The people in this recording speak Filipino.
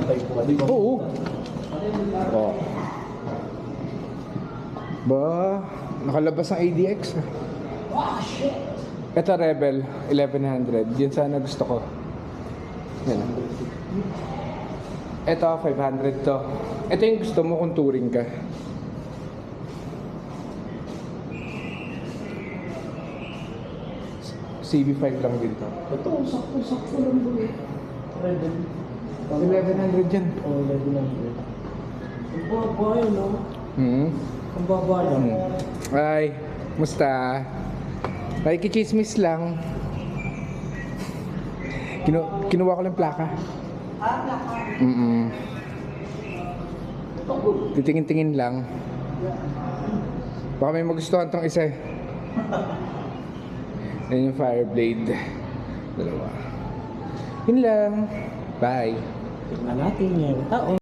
type po, di ba? Oo. Oh. Ba, nakalabas ang ADX. Ah, shit! Ito Rebel 1100. Yun sana gusto ko. Yan. Ito 500 to. Ito yung gusto mo kung touring ka. CB5 lang din to. Ito, sakto lang po eh. Rebel. 1100 yan. Oh, 1100. Ang baba yun, no? Ang baba lang. Ay, musta? Ay, kichismis lang. Kinuha ko lang plaka. Plaka. Titingin-tingin lang. Baka may magustuhan tong isa eh. Yan yung Fireblade. Dalawa. Yun lang. Bye. Tingnan natin yan.